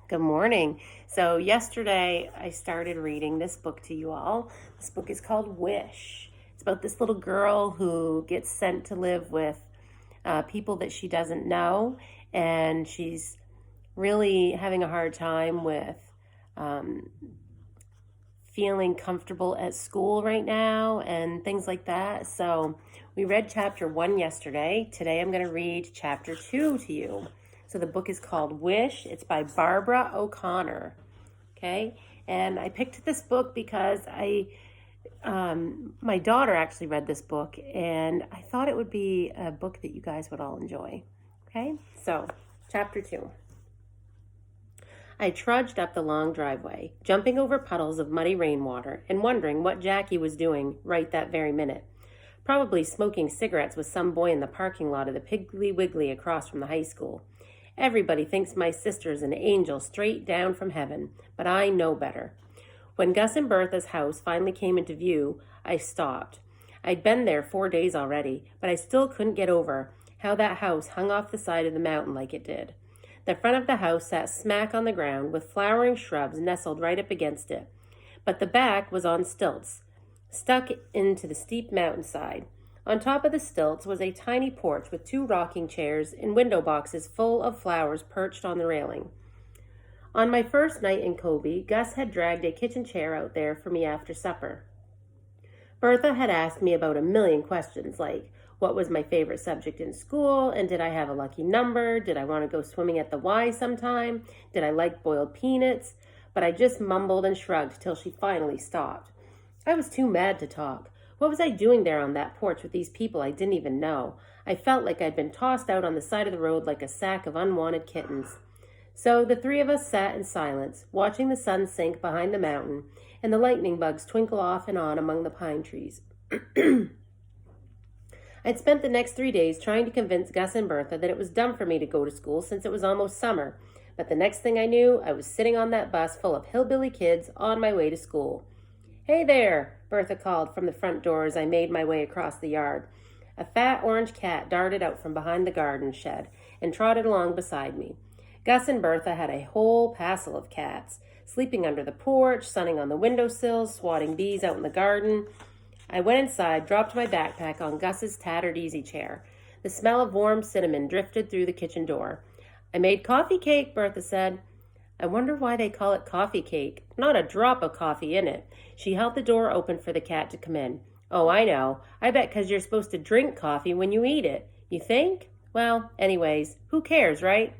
Good morning. So yesterday I started reading this book to you all. This book is called Wish. It's about this little girl who gets sent to live with people that she doesn't know, and she's really having a hard time with um, feeling comfortable at school right now and things like that. So we read chapter 1 yesterday. Today I'm going to read chapter 2 to you. So the book is called Wish. It's by Barbara O'Connor. Okay, and I picked this book because my daughter actually read this book, and I thought it would be a book that you guys would all enjoy. Okay, so chapter 2. I trudged up the long driveway, jumping over puddles of muddy rainwater and wondering what Jackie was doing right that very minute. Probably smoking cigarettes with some boy in the parking lot of the Piggly Wiggly across from the high school. Everybody thinks my sister's an angel straight down from heaven, but I know better. When Gus Berthas House finally came into view, I stopped. I'd been there 4 days already, but I still couldn't get over how that house hung off the side of the mountain like it did. The front of the house sat smack on the ground with flowering shrubs nestled right up against it, but the back was on stilts, stuck into the steep mountainside. On top of the stilts was a tiny porch with 2 rocking chairs and window boxes full of flowers perched on the railing. On my first night in Kobe, Gus had dragged a kitchen chair out there for me after supper. Bertha had asked me about a million questions, like what was my favorite subject in school, and did I have a lucky number? Did I want to go swimming at the Y sometime? Did I like boiled peanuts? But I just mumbled and shrugged till she finally stopped. I was too mad to talk. What was I doing there on that porch with these people I didn't even know? I felt like I'd been tossed out on the side of the road like a sack of unwanted kittens. So the 3 of us sat in silence, watching the sun sink behind the mountain and the lightning bugs twinkle off and on among the pine trees. I'd spent the next 3 days trying to convince Gus and Bertha that it was dumb for me to go to school since it was almost summer, but the next thing I knew, I was sitting on that bus full of hillbilly kids on my way to school. "Hey there," Bertha called from the front door as I made my way across the yard. A fat orange cat darted out from behind the garden shed and trotted along beside me. Gus and Bertha had a whole passel of cats, sleeping under the porch, sunning on the windowsills, swatting bees out in the garden. I went inside, dropped my backpack on Gus's tattered easy chair. The smell of warm cinnamon drifted through the kitchen door. "I made coffee cake," Bertha said. "I wonder why they call it coffee cake. Not a drop of coffee in it." She held the door open for the cat to come in. "Oh, I know. I bet 'cause you're supposed to drink coffee when you eat it. You think? Well, anyways, who cares, right?"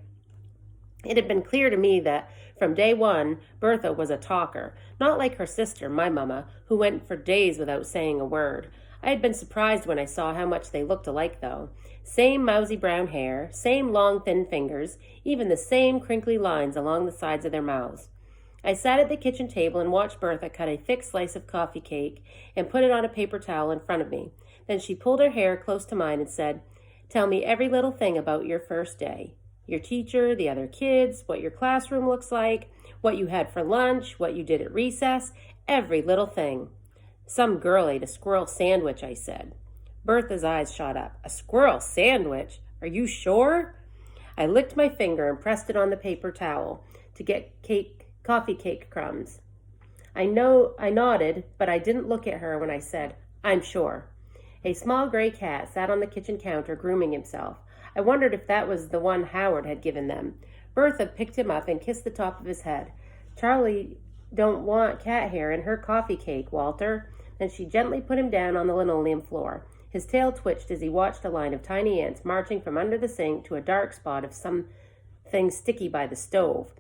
It had been clear to me that from day one, Bertha was a talker, not like her sister, my mama, who went for days without saying a word. I had been surprised when I saw how much they looked alike, though. Same mousy brown hair, same long thin fingers, even the same crinkly lines along the sides of their mouths. I sat at the kitchen table and watched Bertha cut a thick slice of coffee cake and put it on a paper towel in front of me. Then she pulled her hair close to mine and said, "Tell me every little thing about your first day. Your teacher, the other kids, what your classroom looks like, what you had for lunch, what you did at recess, every little thing." "Some girl ate a squirrel sandwich," I said. Bertha's eyes shot up. "A squirrel sandwich? Are you sure?" I licked my finger and pressed it on the paper towel to get coffee cake crumbs. I nodded, but I didn't look at her when I said, "I'm sure." A small gray cat sat on the kitchen counter grooming himself. I wondered if that was the one Howard had given them. Bertha picked him up and kissed the top of his head. "Charlie don't want cat hair in her coffee cake, Walter." Then she gently put him down on the linoleum floor. His tail twitched as he watched a line of tiny ants marching from under the sink to a dark spot of something sticky by the stove.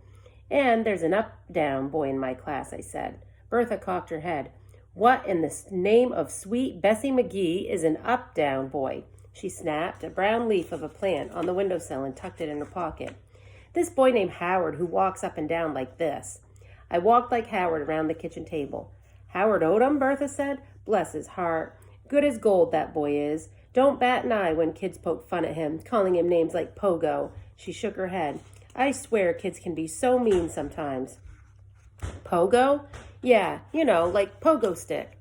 "And there's an up-down boy in my class," I said. Bertha cocked her head. "What in the name of sweet Bessie McGee is an up-down boy?" She snapped a brown leaf of a plant on the windowsill and tucked it in her pocket. "This boy named Howard who walks up and down like this." I walked like Howard around the kitchen table. "Howard Odom," Bertha said. "Bless his heart. Good as gold, that boy is. Don't bat an eye when kids poke fun at him, calling him names like Pogo." She shook her head. "I swear kids can be so mean sometimes." "Pogo?" "Yeah, like pogo stick."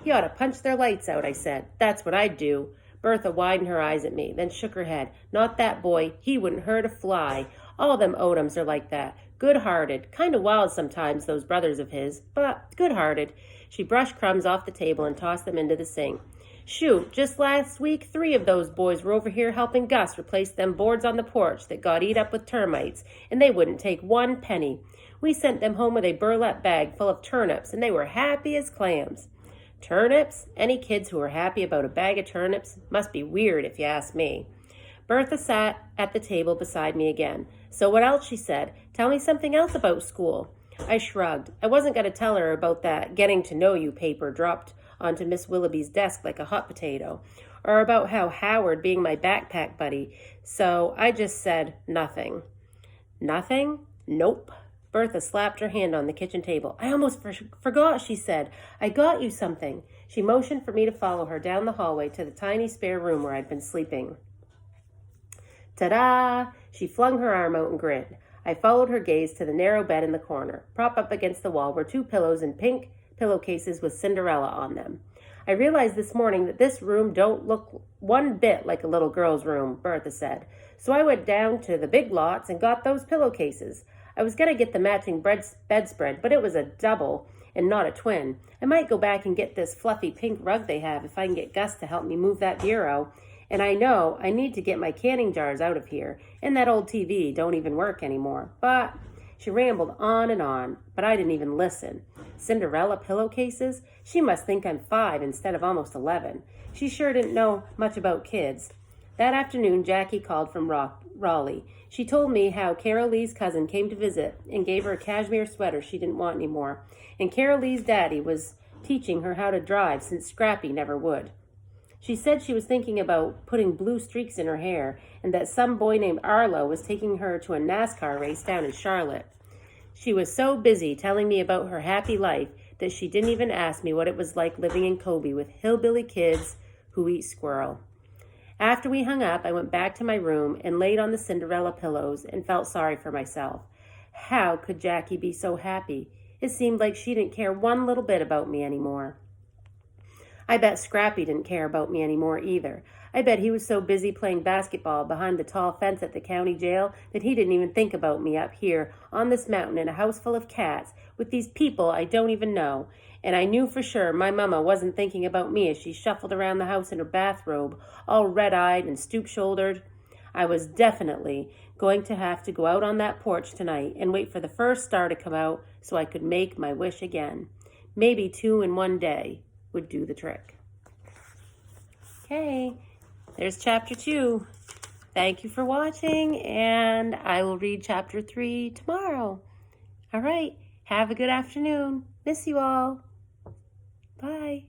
"He ought to punch their lights out," I said. "That's what I'd do." Bertha widened her eyes at me, then shook her head. "Not that boy. He wouldn't hurt a fly. All them Odoms are like that. Good-hearted. Kind of wild sometimes, those brothers of his, but good-hearted. She brushed crumbs off the table and tossed them into the sink. Shoot, just last week, 3 of those boys were over here helping Gus replace them boards on the porch that got eat up with termites, and they wouldn't take 1 penny. We sent them home with a burlap bag full of turnips, and they were happy as clams. Turnips? Any kids who are happy about a bag of turnips must be weird, if you ask me. Bertha sat at the table beside me again. So what else, she said. Tell me something else about school. I shrugged. I wasn't going to tell her about that getting to know you paper dropped onto Miss Willoughby's desk like a hot potato, or about how Howard being my backpack buddy, so I just said nothing. Nothing? Nope. Bertha slapped her hand on the kitchen table. I almost forgot, she said. I got you something. She motioned for me to follow her down the hallway to the tiny spare room where I'd been sleeping. Ta-da! She flung her arm out and grinned. I followed her gaze to the narrow bed in the corner. Propped up against the wall were 2 pillows in pink pillowcases with Cinderella on them. I realized this morning that this room don't look one bit like a little girl's room, Bertha said. So I went down to the big lots and got those pillowcases. I was going to get the matching bedspread, but it was a double and not a twin. I might go back and get this fluffy pink rug they have if I can get Gus to help me move that bureau. And I know I need to get my canning jars out of here, and that old TV don't even work anymore. But she rambled on, but I didn't even listen. Cinderella pillowcases? She must think I'm 5 instead of almost 11. She sure didn't know much about kids. That afternoon, Jackie called from Raleigh. She told me how Carol Lee's cousin came to visit and gave her a cashmere sweater she didn't want anymore. And Carol Lee's daddy was teaching her how to drive since Scrappy never would. She said she was thinking about putting blue streaks in her hair and that some boy named Arlo was taking her to a NASCAR race down in Charlotte. She was so busy telling me about her happy life that she didn't even ask me what it was like living in Kobe with hillbilly kids who eat squirrel. After we hung up, I went back to my room and laid on the Cinderella pillows and felt sorry for myself. How could Jackie be so happy? It seemed like she didn't care one little bit about me anymore. I bet Scrappy didn't care about me anymore either. I bet he was so busy playing basketball behind the tall fence at the county jail that he didn't even think about me up here on this mountain in a house full of cats with these people I don't even know. And I knew for sure my mama wasn't thinking about me as she shuffled around the house in her bathrobe, all red-eyed and stoop-shouldered. I was definitely going to have to go out on that porch tonight and wait for the first star to come out so I could make my wish again. Maybe 2 in one day would do the trick. Okay, there's chapter 2. Thank you for watching, and I will read chapter 3 tomorrow. All right, have a good afternoon. Miss you all. Bye.